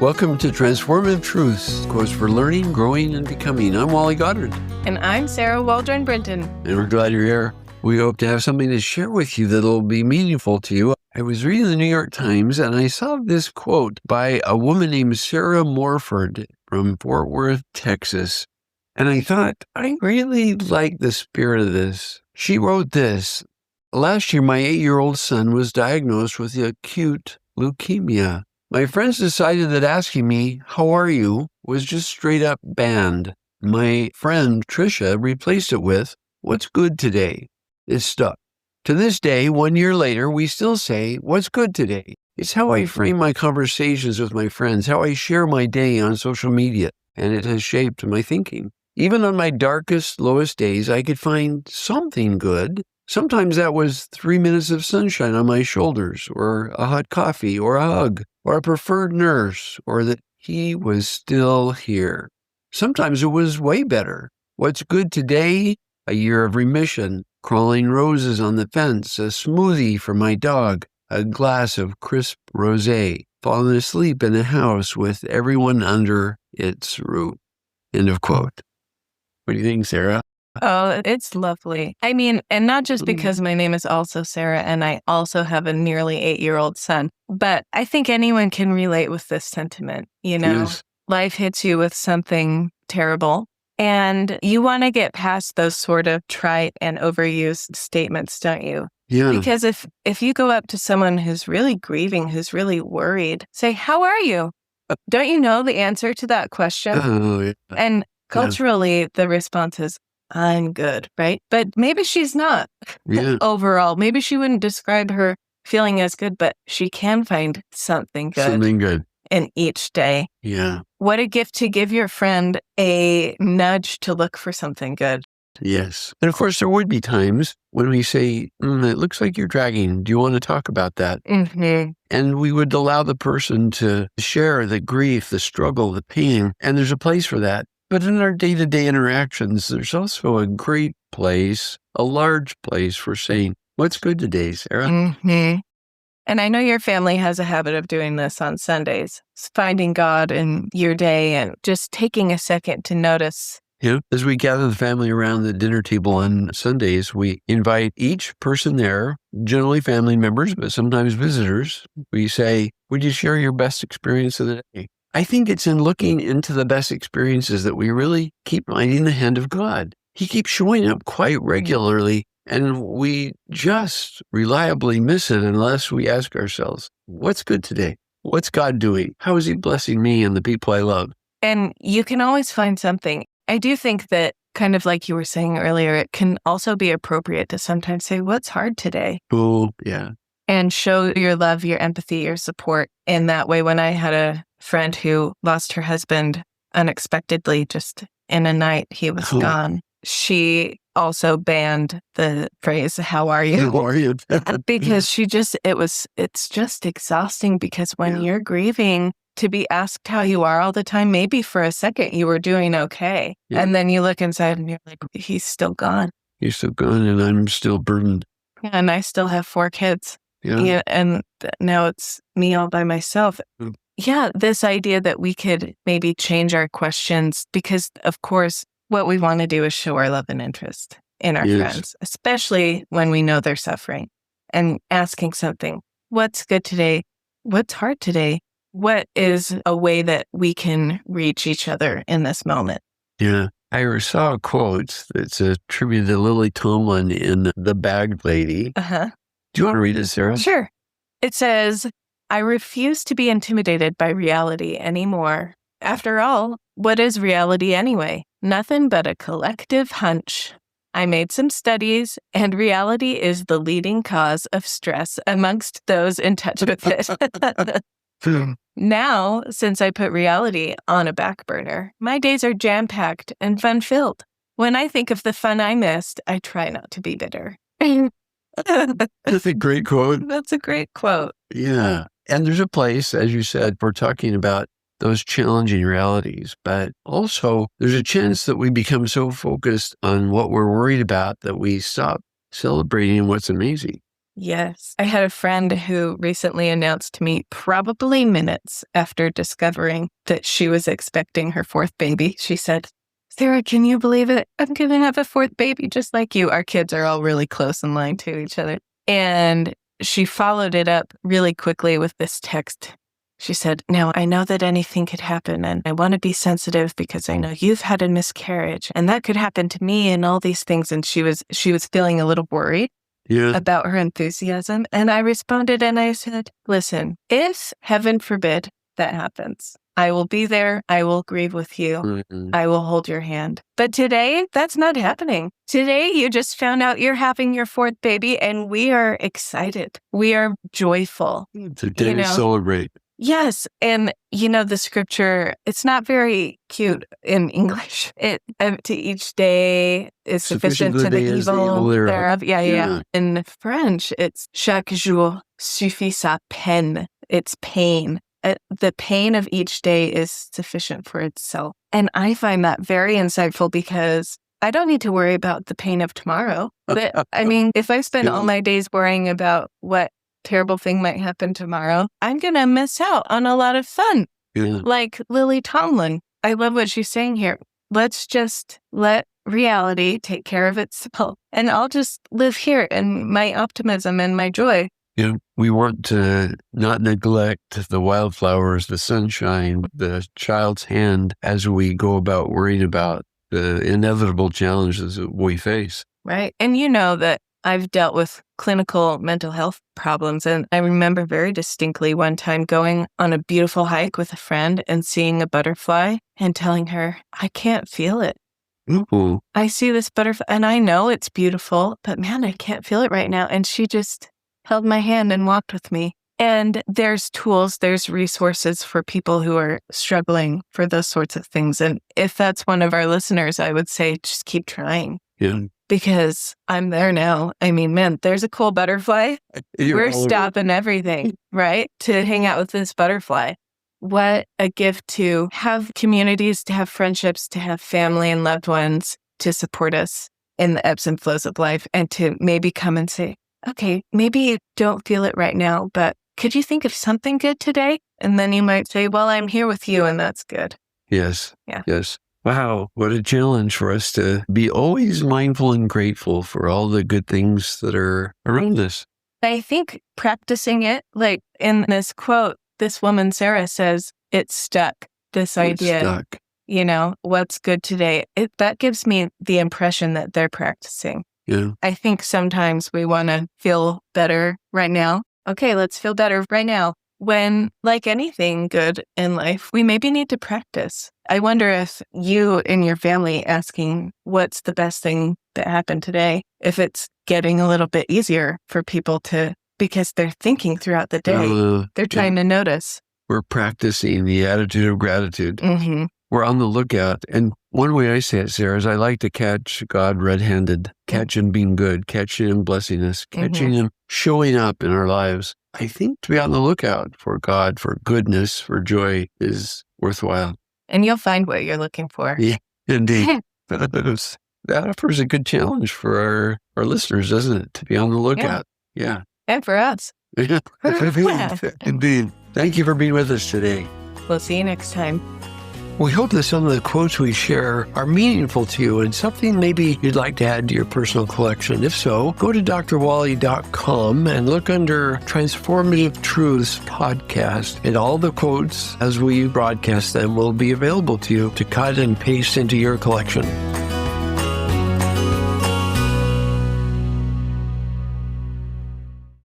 Welcome to Transformative Truths, course for learning, growing, and becoming. I'm Wally Goddard. And I'm Sarah Waldron-Brinton. And we're glad you're here. We hope to have something to share with you that'll be meaningful to you. I was reading the New York Times and I saw this quote by a woman named Sarah Morford from Fort Worth, Texas. And I thought, I really like the spirit of this. She wrote this: "Last year, my 8-year-old son was diagnosed with acute leukemia. My friends decided that asking me, 'How are you?' was just straight up banned. My friend Tricia replaced it with, 'What's good today?' It stuck. To this day, 1 year later, we still say, 'What's good today?' It's how I frame my conversations with my friends, how I share my day on social media, and it has shaped my thinking. Even on my darkest, lowest days, I could find something good. Sometimes that was 3 minutes of sunshine on my shoulders, or a hot coffee, or a hug, or a preferred nurse, or that he was still here. Sometimes it was way better. What's good today? A year of remission, crawling roses on the fence, a smoothie for my dog, a glass of crisp rosé, falling asleep in a house with everyone under its roof." End of quote. What do you think, Sarah? Oh, it's lovely. I mean, and not just because my name is also Sarah and I also have a nearly 8-year-old son, but I think anyone can relate with this sentiment. Yes. Life hits you with something terrible and you want to get past those sort of trite and overused statements, don't you? Yeah. Because if you go up to someone who's really grieving, who's really worried, say, "How are you?" Don't you know the answer to that question? Oh, yeah. And culturally, the response is, "I'm good," right? But maybe she's not Yeah. overall. Maybe she wouldn't describe her feeling as good, but she can find something good Something good. in each day. Yeah. What a gift to give your friend a nudge to look for something good. Yes. And of course, there would be times when we say, "It looks like you're dragging. Do you want to talk about that?" Mm-hmm. And we would allow the person to share the grief, the struggle, the pain. And there's a place for that. But in our day-to-day interactions, there's also a great place, a large place for saying, "What's good today, Sarah?" Mm-hmm. And I know your family has a habit of doing this on Sundays, finding God in your day and just taking a second to notice. As we gather the family around the dinner table on Sundays, we invite each person there, generally family members, but sometimes visitors. We say, "Would you share your best experience of the day?" I think it's in looking into the best experiences that we really keep finding the hand of God. He keeps showing up quite regularly, and we just reliably miss it unless we ask ourselves, "What's good today? What's God doing? How is he blessing me and the people I love?" And you can always find something. I do think that, kind of like you were saying earlier, it can also be appropriate to sometimes say, "What's hard today?" Oh, yeah. And show your love, your empathy, your support in that way. When I had a friend who lost her husband unexpectedly, just in a night, he was gone. She also banned the phrase, "How are you?" How are you? Because it's just exhausting because when you're grieving, to be asked how you are all the time, maybe for a second you were doing okay. Yeah. And then you look inside and you're like, he's still gone. He's still gone and I'm still burdened. Yeah, and I still have 4 kids. Yeah. And now it's me all by myself. Mm. Yeah, this idea that we could maybe change our questions because, of course, what we want to do is show our love and interest in our friends, especially when we know they're suffering. And asking something, "What's good today? What's hard today? What is a way that we can reach each other in this moment?" Yeah. I saw a quote that's attributed to Lily Tomlin in The Bag Lady. Uh-huh. Do you want to read it, Sarah? Sure. It says, "I refuse to be intimidated by reality anymore. After all, what is reality anyway? Nothing but a collective hunch. I made some studies, and reality is the leading cause of stress amongst those in touch with it. Now, since I put reality on a back burner, my days are jam-packed and fun-filled. When I think of the fun I missed, I try not to be bitter." That's a great quote. That's a great quote. Yeah. And there's a place, as you said, for talking about those challenging realities, but also there's a chance that we become so focused on what we're worried about that we stop celebrating what's amazing. Yes. I had a friend who recently announced to me, probably minutes after discovering that she was expecting her fourth baby, she said, Sarah, can you believe it? I'm going to have a fourth baby just like you. Our kids are all really close in line to each other. And she followed it up really quickly with this text. She said, now, I know that anything could happen, and I want to be sensitive because I know you've had a miscarriage, and that could happen to me and all these things. And she was feeling a little worried about her enthusiasm. And I responded and I said, listen, if heaven forbid that happens, I will be there. I will grieve with you. Mm-hmm. I will hold your hand. But today, that's not happening. Today, you just found out you're having your fourth baby, and we are excited. We are joyful. It's a day to celebrate. Yes. And, the scripture, it's not very cute in English. To each day is sufficient to the evil thereof. Yeah. In French, it's chaque jour suffit sa peine. It's pain. The pain of each day is sufficient for itself. And I find that very insightful because I don't need to worry about the pain of tomorrow. But I mean, if I spend all my days worrying about what terrible thing might happen tomorrow, I'm going to miss out on a lot of fun. Yeah. Like Lily Tomlin. I love what she's saying here. Let's just let reality take care of itself. And I'll just live here in my optimism and my joy. Yeah, we want to not neglect the wildflowers, the sunshine, the child's hand as we go about worrying about the inevitable challenges that we face. Right. And you know that I've dealt with clinical mental health problems. And I remember very distinctly one time going on a beautiful hike with a friend and seeing a butterfly and telling her, I can't feel it. Ooh. I see this butterfly and I know it's beautiful, but man, I can't feel it right now. And she just held my hand and walked with me. And there's tools, there's resources for people who are struggling for those sorts of things. And if that's one of our listeners, I would say just keep trying. Yeah. Because I'm there now. I mean, man, there's a cool butterfly. We're stopping everything, right? To hang out with this butterfly. What a gift to have communities, to have friendships, to have family and loved ones to support us in the ebbs and flows of life, and to maybe come and say, okay, maybe you don't feel it right now, but could you think of something good today? And then you might say, well, I'm here with you, and that's good. Yes. Yeah. Yes. Wow, what a challenge for us to be always mindful and grateful for all the good things that are around us. I think practicing it, like in this quote, this woman, Sarah, says, it's stuck. This idea, stuck. What's good today. That gives me the impression that they're practicing. Yeah. I think sometimes we want to feel better right now. Okay, let's feel better right now. When, like anything good in life, we maybe need to practice. I wonder if you and your family asking what's the best thing that happened today, if it's getting a little bit easier for people to, because they're thinking throughout the day, they're trying to notice. We're practicing the attitude of gratitude. Mm-hmm. We're on the lookout. And one way I say it, Sarah, is I like to catch God red-handed, catch him being good, catch him blessing us, catching him showing up in our lives. I think to be on the lookout for God, for goodness, for joy is worthwhile. And you'll find what you're looking for. Yeah, indeed. That offers a good challenge for our listeners, doesn't it? To be on the lookout. Yeah. And for us. Indeed. Thank you for being with us today. We'll see you next time. We hope that some of the quotes we share are meaningful to you and something maybe you'd like to add to your personal collection. If so, go to drwally.com and look under Transformative Truths podcast, and all the quotes as we broadcast them will be available to you to cut and paste into your collection.